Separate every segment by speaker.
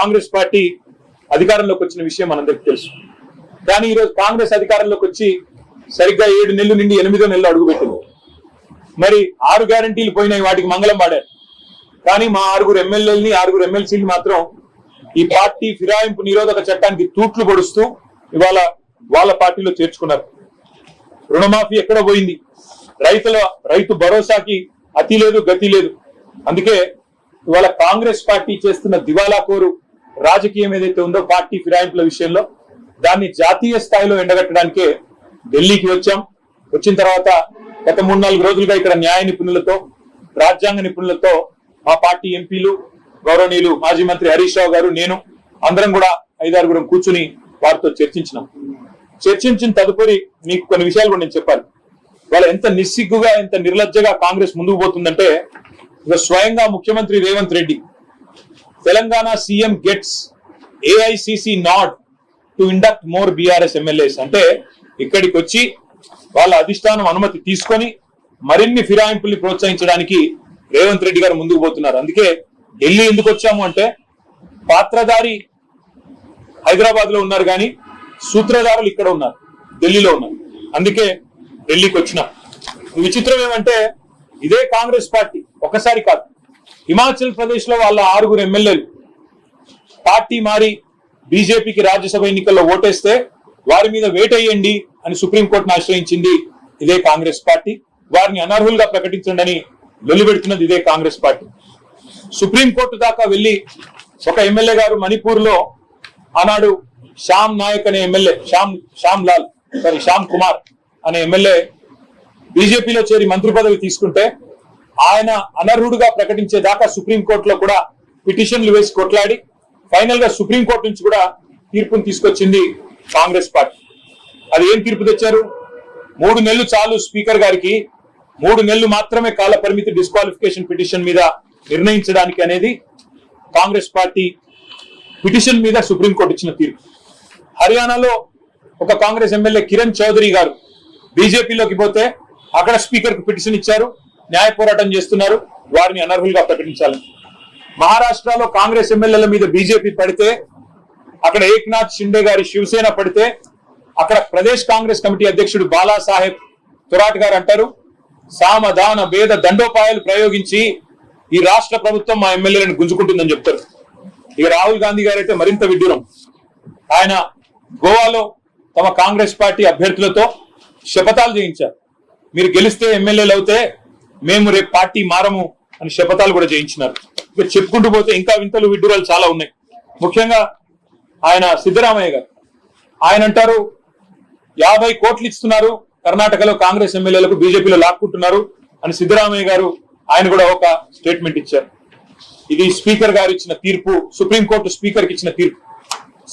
Speaker 1: Congress party అధికారంలోకి వచ్చిన విషయం మనందరికీ తెలుసు. కానీ ఈరోజు కాంగ్రెస్ అధికారంలోకి వచ్చి సరిగ్గా 7 నెలలు నిండి 8వ నెలలో అడుగుపెట్టింది. మరి 6 గ్యారంటీలు పోయినాయి, వాటికి మంగళం పాడారు. కానీ మా 6 ఎమ్మెల్యేలని 6 ఎమ్మెల్సీలు మాత్రం ఈ పార్టీ ఫిరాయింపు నిరోధక చట్టానికి తూట్లు పొడుస్తూ ఇవాళ వాళ్ళ పార్టీలో చేర్చుకున్నారు. రుణమాఫీ ఎక్కడ పోయింది? రైతు భరోసాకి అతి లేదు గతి లేదు. అందుకే ఇవాళ కాంగ్రెస్ పార్టీ చేస్తున్న దివాలా కోరు రాజకీయం ఏదైతే ఉందో పార్టీ ఫిరాయింపుల విషయంలో, దాన్ని జాతీయ స్థాయిలో ఎండగట్టడానికే ఢిల్లీకి వచ్చాం. వచ్చిన తర్వాత గత 3-4 రోజులుగా ఇక్కడ న్యాయ నిపుణులతో, రాజ్యాంగ నిపుణులతో మా పార్టీ ఎంపీలు, గౌరవనీయులు మాజీ మంత్రి హరీష్ రావు గారు, నేను అందరం కూడా 5-6 కూర్చుని వారితో చర్చించినాం. చర్చించిన తదుపరి మీకు కొన్ని విషయాలు కూడా నేను చెప్పాలి. వాళ్ళ ఎంత నిస్సిగ్గుగా, ఎంత నిర్లజ్జగా కాంగ్రెస్ ముందుకు పోతుందంటే, ఇక స్వయంగా ముఖ్యమంత్రి Revanth Reddy Telangana CM gets AICC nod to induct more BRS MLAs అంటే ఇక్కడికి వచ్చి వాళ్ళ అధిష్టానం అనుమతి తీసుకొని మరిన్ని ఫిరాయింపుల్ని ప్రోత్సహించడానికి రేవంత్ రెడ్డి గారు ముందుకు పోతున్నారు. అందుకే ఢిల్లీ ఎందుకు వచ్చాము అంటే, పాత్రధారి హైదరాబాద్ లో ఉన్నారు కానీ సూత్రధారులు ఇక్కడ ఉన్నారు, ఢిల్లీలో ఉన్నారు. అందుకే ఢిల్లీకి వచ్చిన విచిత్రం ఏమంటే, ఇదే కాంగ్రెస్ పార్టీ ఒకసారి కాదు, హిమాచల్ ప్రదేశ్ లో వాళ్ళ 6 ఎమ్మెల్యేలు పార్టీ మారి బీజేపీకి రాజ్యసభ ఎన్నికల్లో ఓటేస్తే వారి మీద వేటేయండి అని సుప్రీంకోర్టును ఆశ్రయించింది ఇదే కాంగ్రెస్ పార్టీ. వారిని అనర్హులుగా ప్రకటించండి అని వెలువెడుతున్నది ఇదే కాంగ్రెస్ పార్టీ. సుప్రీంకోర్టు దాకా వెళ్లి ఒక ఎమ్మెల్యే గారు మణిపూర్ లో ఆనాడు శ్యామ్ నాయక్ అనే ఎమ్మెల్యే, శ్యామ్ కుమార్ అనే ఎమ్మెల్యే బీజేపీలో చేరి మంత్రి పదవి తీసుకుంటే ఆయన అనర్హుడుగా ప్రకటించేదాకా సుప్రీంకోర్టులో కూడా పిటిషన్లు వేసి కొట్లాడి ఫైనల్ గా సుప్రీంకోర్టు నుంచి కూడా తీర్పును తీసుకొచ్చింది కాంగ్రెస్ పార్టీ. అది ఏం తీర్పు తెచ్చారు? 3 నెలలు చాలు స్పీకర్ గారికి, 3 నెలలు మాత్రమే కాల పరిమితి డిస్క్వాలిఫికేషన్ పిటిషన్ మీద నిర్ణయించడానికి అనేది కాంగ్రెస్ పార్టీ పిటిషన్ మీద సుప్రీంకోర్టు ఇచ్చిన తీర్పు. హర్యానాలో ఒక కాంగ్రెస్ ఎమ్మెల్యే కిరణ్ చౌదరి గారు బీజేపీలోకి పోతే అక్కడ స్పీకర్ కు పిటిషన్ ఇచ్చారు, న్యాయ పోరాటం చేస్తున్నారు, వారిని అనర్హులుగా ప్రకటించాలి. మహారాష్ట్రలో కాంగ్రెస్ ఎమ్మెల్యేల మీద బీజేపీ పడితే, అక్కడ ఏక్నాథ్ షిండే గారి శివసేన పడితే, అక్కడ ప్రదేశ్ కాంగ్రెస్ కమిటీ అధ్యక్షుడు బాలాసాహెబ్ తొరాట్ గారు అంటారు, సామధాన భేద దండోపాయాలు ప్రయోగించి ఈ రాష్ట్ర ప్రభుత్వం మా ఎమ్మెల్యేలను గుంజుకుంటుందని చెప్తారు. ఇక రాహుల్ గాంధీ గారు అయితే మరింత విడ్డూరం. ఆయన గోవాలో తమ కాంగ్రెస్ పార్టీ అభ్యర్థులతో శపథాలు చేయించారు. మీరు గెలిస్తే ఎమ్మెల్యేలు అవుతే మేము రేపు పార్టీ మారము అని శపథాలు కూడా చేయించినారు. ఇక చెప్పుకుంటూ పోతే ఇంకా వింతలు విడ్డూరాలు చాలా ఉన్నాయి. ముఖ్యంగా ఆయన సిద్ధరామయ్య గారు, ఆయన అంటారు 50 కోట్లు ఇస్తున్నారు కర్ణాటకలో కాంగ్రెస్ ఎమ్మెల్యేలకు, బీజేపీలో లాక్కుంటున్నారు అని సిద్ధరామయ్య గారు ఆయన కూడా ఒక స్టేట్మెంట్ ఇచ్చారు. ఇది స్పీకర్ గారు ఇచ్చిన తీర్పు, సుప్రీంకోర్టు స్పీకర్ కి ఇచ్చిన తీర్పు.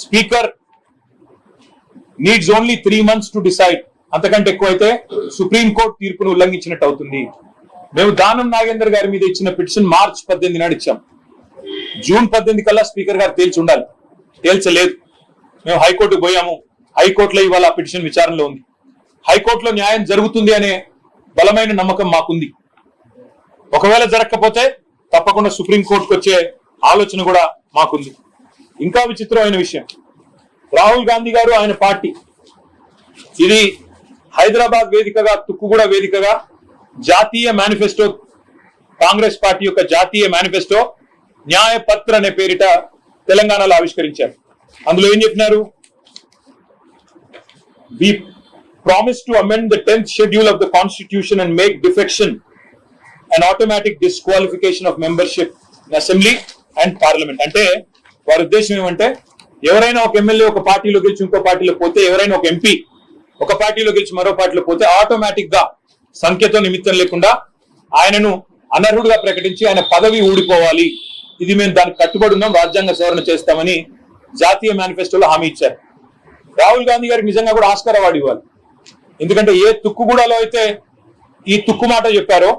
Speaker 1: Speaker needs only 3 months to decide. అంతకంటే ఎక్కువైతే సుప్రీంకోర్టు తీర్పును ఉల్లంఘించినట్టు అవుతుంది. మేము దానం నాగేందర్ గారి మీద ఇచ్చిన పిటిషన్ మార్చి 18 నాడు ఇచ్చాం. జూన్ 18 కల్లా స్పీకర్ గారు తేల్చి ఉండాలి, తేల్చలేదు. మేము హైకోర్టుకు పోయాము, హైకోర్టులో ఇవాళ ఆ పిటిషన్ విచారణలో ఉంది. హైకోర్టులో న్యాయం జరుగుతుంది అనే బలమైన నమ్మకం మాకుంది. ఒకవేళ జరగకపోతే తప్పకుండా సుప్రీంకోర్టుకు వచ్చే ఆలోచన కూడా మాకుంది. ఇంకా విచిత్రమైన విషయం, రాహుల్ గాంధీ గారు ఆయన పార్టీ ఇది హైదరాబాద్ వేదికగా, తుక్కుగూడ వేదికగా జాతీయ మేనిఫెస్టో, కాంగ్రెస్ పార్టీ యొక్క జాతీయ మేనిఫెస్టో న్యాయపత్ర అనే పేరిట తెలంగాణలో ఆవిష్కరించారు. అందులో ఏం చెప్పినారు? We promise to amend the 10th schedule of the constitution and make defection an automatic disqualification of membership in assembly and parliament. అంటే వారి ఉద్దేశం ఏమంటే, ఎవరైనా ఒక ఎమ్మెల్యే ఒక పార్టీలో గెలిచి ఇంకో పార్టీలో పోతే, ఎవరైనా ఒక ఎంపీ ఒక పార్టీలో గెలిచి మరో పార్టీలో పోతే ఆటోమేటిక్ గా సంఖ్యతో నిమిత్తం లేకుండా ఆయనను అనర్హుడుగా ప్రకటించి ఆయన పదవి ఊడిపోవాలి. ఇది మేము దానికి కట్టుబడి ఉన్నాం, రాజ్యాంగ సవరణ చేస్తామని జాతీయ మేనిఫెస్టోలో హామీ ఇచ్చారు. రాహుల్ గాంధీ గారికి నిజంగా కూడా ఆస్కార్ అవార్డు ఇవ్వాలి. ఎందుకంటే ఏ తుక్కుగూడలో అయితే ఈ తుక్కు మాట చెప్పారో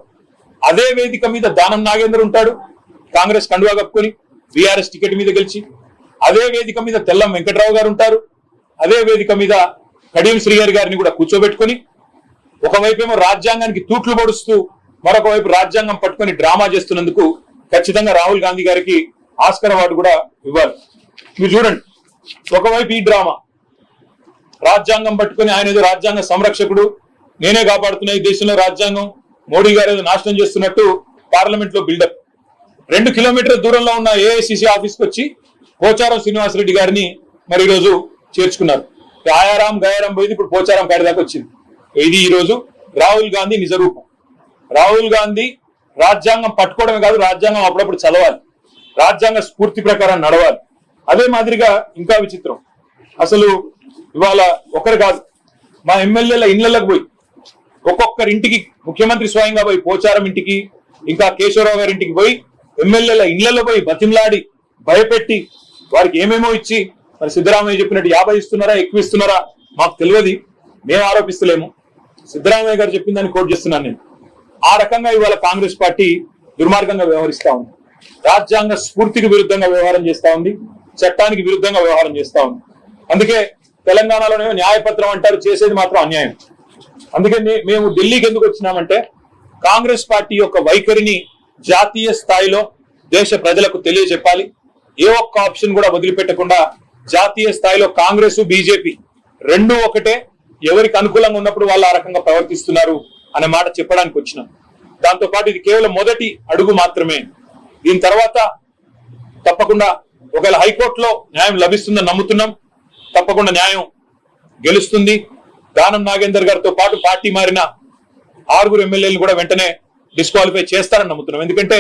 Speaker 1: అదే వేదిక మీద దానం నాగేందర్ ఉంటాడు, కాంగ్రెస్ కండువా కప్పుకొని బీఆర్ఎస్ టికెట్ మీద గెలిచి. అదే వేదిక మీద తెల్లం వెంకట్రావు గారు ఉంటారు, అదే వేదిక మీద కడియం శ్రీహరి గారిని కూడా కూర్చోబెట్టుకుని ఒకవైపేమో రాజ్యాంగానికి తూట్లు పొడుస్తూ మరొక వైపు రాజ్యాంగం పట్టుకొని డ్రామా చేస్తున్నందుకు ఖచ్చితంగా రాహుల్ గాంధీ గారికి ఆస్కార్ అవార్డు కూడా ఇవ్వాలి. మీరు చూడండి, ఒకవైపు ఈ డ్రామా, రాజ్యాంగం పట్టుకొని ఆయన ఏదో రాజ్యాంగ సంరక్షకుడు, నేనే కాపాడుతున్నా ఈ దేశంలో రాజ్యాంగం, మోడీ గారు ఏదో నాశనం చేస్తున్నట్టు పార్లమెంట్ లో బిల్డప్. 2 కిలోమీటర్ల దూరంలో ఉన్న ఏఐసిసి ఆఫీస్కి వచ్చి పోచారం శ్రీనివాసరెడ్డి గారిని మరి ఈరోజు చేర్చుకున్నారు. ఆయారాం గయారాం పోయింది, ఇప్పుడు పోచారం కాడి దాకా వచ్చింది. ఇది ఈ రోజు రాహుల్ గాంధీ నిజరూపం. రాహుల్ గాంధీ రాజ్యాంగం పట్టుకోవడమే కాదు, రాజ్యాంగం అప్పుడప్పుడు చదవాలి, రాజ్యాంగ స్ఫూర్తి ప్రకారం నడవాలి. అదే మాదిరిగా ఇంకా విచిత్రం, అసలు ఇవాళ ఒకరు కాదు, మా ఎమ్మెల్యేల ఇళ్లకు పోయి ఒక్కొక్కరింటికి ముఖ్యమంత్రి స్వయంగా పోయి పోచారం ఇంటికి, ఇంకా కేశవరావు గారి ఇంటికి పోయి ఎమ్మెల్యేల ఇళ్లలో పోయి బతిమలాడి భయపెట్టి వారికి ఏమేమో ఇచ్చి, మరి సిద్ధరామయ్య చెప్పినట్టు 50 ఇస్తున్నారా ఎక్కువ ఇస్తున్నారా మాకు తెలియదు, మేము ఆరోపిస్తలేము, సిద్ధరామయ్య గారు చెప్పిందని కోట్ చేస్తున్నాను నేను. ఆ రకంగా ఇవాళ కాంగ్రెస్ పార్టీ దుర్మార్గంగా వ్యవహరిస్తా ఉంది, రాజ్యాంగ స్ఫూర్తికి విరుద్ధంగా వ్యవహారం చేస్తా ఉంది, చట్టానికి విరుద్ధంగా వ్యవహారం చేస్తా ఉంది. అందుకే తెలంగాణలోనే న్యాయపత్రం అంటారు, చేసేది మాత్రం అన్యాయం. అందుకే మేము ఢిల్లీకి ఎందుకు వచ్చినామంటే కాంగ్రెస్ పార్టీ యొక్క వైఖరిని జాతీయ స్థాయిలో దేశ ప్రజలకు తెలియజెప్పాలి. ఏ ఒక్క ఆప్షన్ కూడా వదిలిపెట్టకుండా జాతీయ స్థాయిలో కాంగ్రెస్ బీజేపీ రెండు ఒకటే, ఎవరికి అనుకూలంగా ఉన్నప్పుడు వాళ్ళు ఆ రకంగా ప్రవర్తిస్తున్నారు అనే మాట చెప్పడానికి వచ్చినాం. దాంతో పాటు ఇది కేవలం మొదటి అడుగు మాత్రమే. దీని తర్వాత తప్పకుండా ఒకవేళ హైకోర్టులో న్యాయం లభిస్తుందని నమ్ముతున్నాం, తప్పకుండా న్యాయం గెలుస్తుంది. దానం నాగేందర్ గారితో పాటు పార్టీ మారిన 6 ఎమ్మెల్యేలు కూడా వెంటనే డిస్క్వాలిఫై చేస్తారని నమ్ముతున్నాం. ఎందుకంటే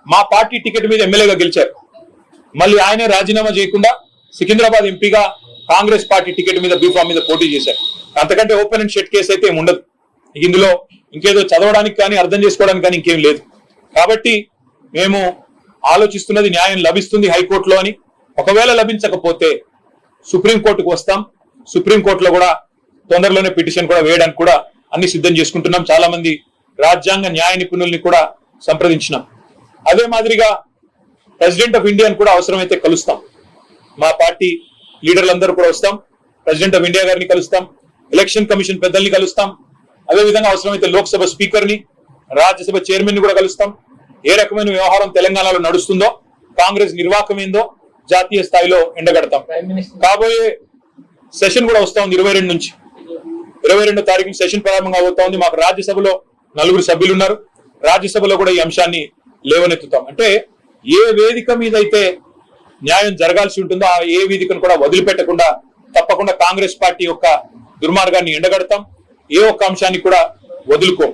Speaker 1: మా పార్టీ టికెట్ మీద ఎమ్మెల్యేగా గెలిచారు, మళ్ళీ ఆయనే రాజీనామా చేయకుండా సికింద్రాబాద్ ఎంపీగా కాంగ్రెస్ పార్టీ టికెట్ మీద బీఫామ్ మీద పోటీ చేశారు. అంతకంటే ఓపెన్ అండ్ షట్ కేసు అయితే ఏమి ఉండదు. ఇందులో ఇంకేదో చదవడానికి కానీ అర్థం చేసుకోవడానికి కానీ ఇంకేం లేదు. కాబట్టి మేము ఆలోచిస్తున్నది న్యాయం లభిస్తుంది హైకోర్టులో అని. ఒకవేళ లభించకపోతే సుప్రీంకోర్టుకు వస్తాం. సుప్రీంకోర్టులో కూడా తొందరలోనే పిటిషన్ కూడా వేయడానికి కూడా అన్ని సిద్ధం చేసుకుంటున్నాం. చాలా మంది రాజ్యాంగ న్యాయ నిపుణుల్ని కూడా సంప్రదించినాం. అదే మాదిరిగా ప్రెసిడెంట్ ఆఫ్ ఇండియాని కూడా అవసరమైతే కలుస్తాం. మా పార్టీ లీడర్లందరూ కూడా వస్తాం. ప్రెసిడెంట్ ఆఫ్ ఇండియా గారిని కలుస్తాం, ఎలక్షన్ కమిషన్ పెద్దల్ని కలుస్తాం, అదేవిధంగా అవసరమైతే లోక్సభ స్పీకర్ ని, రాజ్యసభ చైర్మన్ ని కూడా కలుస్తాం. ఏ రకమైన వ్యవహారం తెలంగాణలో నడుస్తుందో, కాంగ్రెస్ నిర్వాహకం ఏందో జాతీయ స్థాయిలో ఎండగడతాం. కాబోయే సెషన్ కూడా వస్తా ఉంది 22 నుంచి 22వ తారీఖు సెషన్ ప్రారంభంగా అవుతా ఉంది. మాకు రాజ్యసభలో 4 సభ్యులు ఉన్నారు. రాజ్యసభలో కూడా ఈ అంశాన్ని లేవనెత్తుతాం. అంటే ఏ వేదిక మీద అయితే న్యాయం జరగాల్సి ఉంటుందో ఆ ఏ వేదికను కూడా వదిలిపెట్టకుండా తప్పకుండా కాంగ్రెస్ పార్టీ యొక్క దుర్మార్గాన్ని ఎండగడతాం. ఏ ఒక్క అంశాన్ని కూడా వదులుకోం.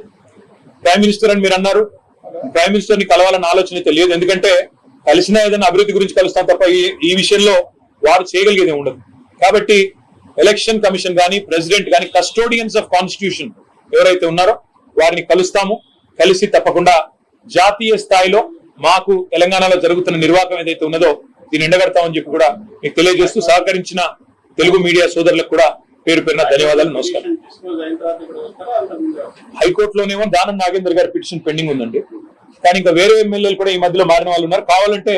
Speaker 1: ప్రైమ్ మినిస్టర్ అని మీరు అన్నారు, ప్రైమ్ మినిస్టర్ ని కలవాలన్న ఆలోచన అయితే లేదు. ఎందుకంటే కలిసినా ఏదైనా అభివృద్ధి గురించి కలుస్తాం తప్ప ఈ విషయంలో వారు చేయగలిగేది ఉండదు. కాబట్టి ఎలక్షన్ కమిషన్ గానీ ప్రెసిడెంట్ గానీ కస్టోడియన్స్ ఆఫ్ కాన్స్టిట్యూషన్ ఎవరైతే ఉన్నారో వారిని కలుస్తాము. కలిసి తప్పకుండా జాతీయ స్థాయిలో మాకు తెలంగాణలో జరుగుతున్న నిర్వాహకం ఏదైతే ఉన్నదో దీన్ని ఎండగడతామని చెప్పి కూడా మీకు తెలియజేస్తూ సహకరించిన తెలుగు మీడియా సోదరులకు కూడా పేరు పేరున ధన్యవాదాలు, నమస్కారం. హైకోర్టులోనేమో దానం నాగేందర్ గారి పిటిషన్ పెండింగ్ ఉందండి. కానీ ఇంకా వేరే ఎమ్మెల్యేలు కూడా ఈ మధ్యలో మారిన వాళ్ళు ఉన్నారు. కావాలంటే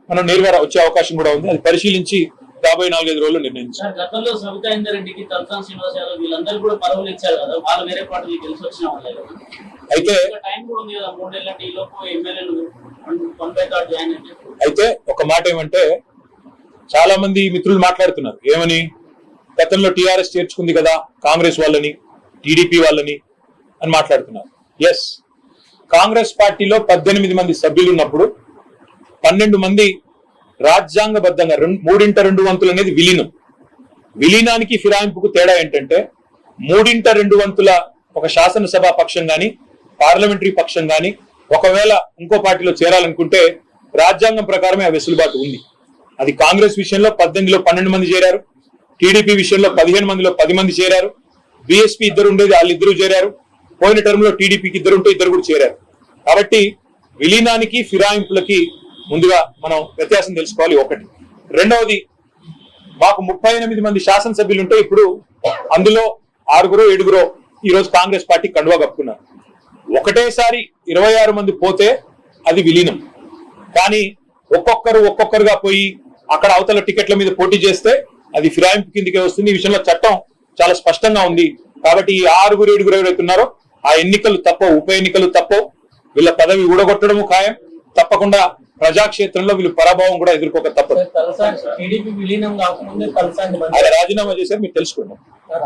Speaker 1: మనం నేరుగా వచ్చే అవకాశం కూడా ఉంది. అది పరిశీలించి రాబోయే 4-5 రోజుల్లో నిర్ణయించారు.
Speaker 2: గతంలో సబితా ఇంద్రెడ్డికి, తలసాని శ్రీనివాస్ యాదవ్ వీళ్ళందరూ కూడా పదవులు ఇచ్చారు కదా, వాళ్ళు వేరే పార్టీకి తెలిసి వచ్చిన వాళ్ళే కదా.
Speaker 1: అయితే
Speaker 2: టైం కూడా ఉంది కదా, 3 ఏళ్ళంటే ఈ లోపు ఎమ్మెల్యేలు 1/3 జాయిన్ అయితే.
Speaker 1: అయితే ఒక మాట ఏమంటే చాలా మంది మిత్రులు మాట్లాడుతున్నారు ఏమని, గతంలో టీఆర్ఎస్ చేర్చుకుంది కదా కాంగ్రెస్ వాళ్ళని, టీడీపీ వాళ్ళని అని మాట్లాడుతున్నారు. ఎస్, కాంగ్రెస్ పార్టీలో 18 మంది సభ్యులు ఉన్నప్పుడు 12 మంది రాజ్యాంగబద్ధంగా 3/2 వంతులు అనేది విలీనం. విలీనానికి ఫిరాయింపుకు తేడా ఏంటంటే 3/2 వంతుల ఒక శాసనసభ పక్షం గాని పార్లమెంటరీ పక్షం గాని ఒకవేళ ఇంకో పార్టీలో చేరాలనుకుంటే రాజ్యాంగం ప్రకారమే ఆ వెసులుబాటు ఉంది. అది కాంగ్రెస్ విషయంలో 18లో 12 మంది చేరారు, టీడీపీ విషయంలో 15 మందిలో 10 మంది చేరారు, బీఎస్పీ 2 ఉండేది వాళ్ళిద్దరూ చేరారు, పోయిన టర్మ్ లో టీడీపీకి 2 ఉంటే 2 కూడా చేరారు. కాబట్టి విలీనానికి ఫిరాయింపులకి ముందుగా మనం వ్యత్యాసం తెలుసుకోవాలి. ఒకటి. రెండవది, మాకు 38 మంది శాసనసభ్యులు ఉంటే ఇప్పుడు అందులో 6-7 ఈ రోజు కాంగ్రెస్ పార్టీ కండువా కప్పుకున్నారు. ఒకటేసారి 26 మంది పోతే అది విలీనం. కానీ ఒక్కొక్కరుగా పోయి అక్కడ అవతల టికెట్ల మీద పోటీ చేస్తే అది ఫిరాయింపు కిందకే వస్తుంది. ఈ విషయంలో చట్టం చాలా స్పష్టంగా ఉంది. కాబట్టి ఈ 6-7 ఎవరైతే ఉన్నారో ఆ ఎన్నికలు తప్పవు, ఉప ఎన్నికలు తప్పవు. వీళ్ళ పదవి ఊడగొట్టడము ఖాయం. తప్పకుండా ప్రజాక్షేత్రంలో వీళ్ళు పరాభవం కూడా ఎదుర్కోక తప్పదు.
Speaker 3: టీడీపీ విలీనం కాకముందే తలసాని
Speaker 1: ఆయన రాజీనామా చేశారు, మీరు తెలుసుకోండి.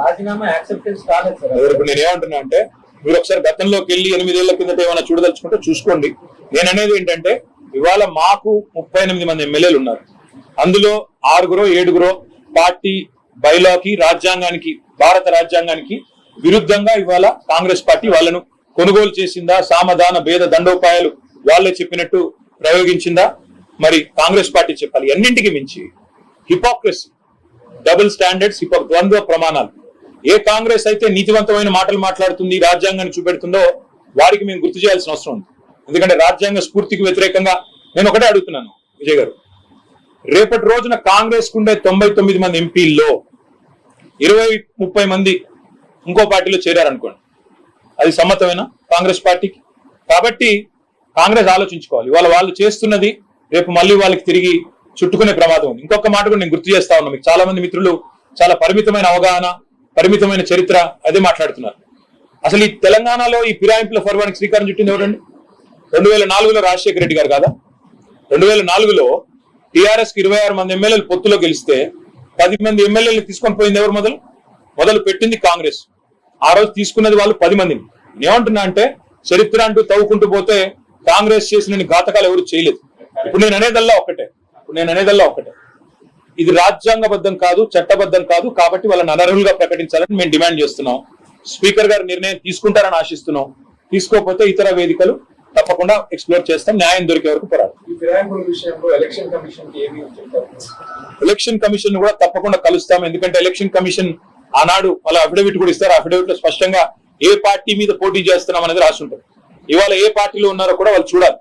Speaker 3: రాజీనామా యాక్సెప్టెన్స్ కాలేదు సార్.
Speaker 1: ఇప్పుడు నేను ఏమంటున్నా అంటే మీరు ఒకసారి గతంలోకి వెళ్ళి 8 ఏళ్ల కిందట ఏమైనా చూడదలుచుకుంటే చూసుకోండి. నేను అనేది ఏంటంటే ఇవాళ మాకు 38 మంది ఎమ్మెల్యేలు ఉన్నారు. అందులో 6-7 పార్టీ బైలాకి రాజ్యాంగానికి భారత రాజ్యాంగానికి విరుద్ధంగా ఇవాళ కాంగ్రెస్ పార్టీ వాళ్ళను కొనుగోలు చేసిందా, సామధాన భేద దండోపాయాలు వాళ్ళే చెప్పినట్టు ప్రయోగించిందా, మరి కాంగ్రెస్ పార్టీ చెప్పాలి. అన్నింటికి మించి హిపోక్రసీ, డబుల్ స్టాండర్డ్స్, ద్వంద్వ ప్రమాణాలు. ఏ కాంగ్రెస్ అయితే నీతివంతమైన మాటలు మాట్లాడుతుంది, రాజ్యాంగాన్ని చూపెడుతుందో వారికి మేము గుర్తు చేయాల్సిన అవసరం ఉంది. ఎందుకంటే రాజ్యాంగ స్ఫూర్తికి వ్యతిరేకంగా నేను ఒకటే అడుగుతున్నాను విజయ్ గారు, రేపటి రోజున కాంగ్రెస్ కుండే 99 మంది ఎంపీల్లో 20-30 మంది ఇంకో పార్టీలో చేరారనుకోండి, అది సమ్మతమేనా కాంగ్రెస్ పార్టీకి? కాబట్టి కాంగ్రెస్ ఆలోచించుకోవాలి. ఇవాళ వాళ్ళు చేస్తున్నది రేపు మళ్ళీ వాళ్ళకి తిరిగి చుట్టుకునే ప్రమాదం ఉంది. ఇంకొక మాట కూడా నేను గుర్తు చేస్తా ఉన్నా, మీకు చాలా మంది మిత్రులు చాలా పరిమితమైన అవగాహన, పరిమితమైన చరిత్ర అదే మాట్లాడుతున్నారు. అసలు ఈ తెలంగాణలో ఈ ఫిరాయింపుల పర్వానికి శ్రీకారం చుట్టింది ఎవరండి? 2004లో రాజశేఖర రెడ్డి గారు కాదా? 2004లో టీఆర్ఎస్ కి 26 మంది ఎమ్మెల్యేలు పొత్తులో గెలిస్తే 10 మంది ఎమ్మెల్యేలు తీసుకొని పోయింది ఎవరు? మొదలు పెట్టింది కాంగ్రెస్. ఆ రోజు తీసుకున్నది వాళ్ళు 10 మందిని. నేమంటున్నా అంటే చరిత్ర అంటూ తవ్వుకుంటూ పోతే కాంగ్రెస్ చేసిన ఘాతకాలు ఎవరు చేయలేదు. ఇప్పుడు నేను అనేదల్లా ఒక్కటే, ఇది రాజ్యాంగబద్ధం కాదు, చట్టబద్ధం కాదు. కాబట్టి వాళ్ళని అనర్హులుగా ప్రకటించాలని మేము డిమాండ్ చేస్తున్నాం. స్పీకర్ గారు నిర్ణయం తీసుకుంటారని ఆశిస్తున్నాం. తీసుకోకపోతే ఇతర వేదికలు తప్పకుండా ఎక్స్ప్లోర్ చేస్తాం, న్యాయం దొరికే వరకు పోరాడతాం. ఎలక్షన్ కమిషన్ కూడా తప్పకుండా కలుస్తాం. ఎందుకంటే ఎలక్షన్ కమిషన్ ఆనాడు వాళ్ళ అఫిడవిట్ కూడా ఇస్తారు. అఫిడవిట్ లో స్పష్టంగా ఏ పార్టీ మీద పోటీ చేస్తున్నాం అనేది రాసి ఉంటుంది. ఇవాళ ఏ పార్టీలో ఉన్నారో కూడా వాళ్ళు చూడాలి.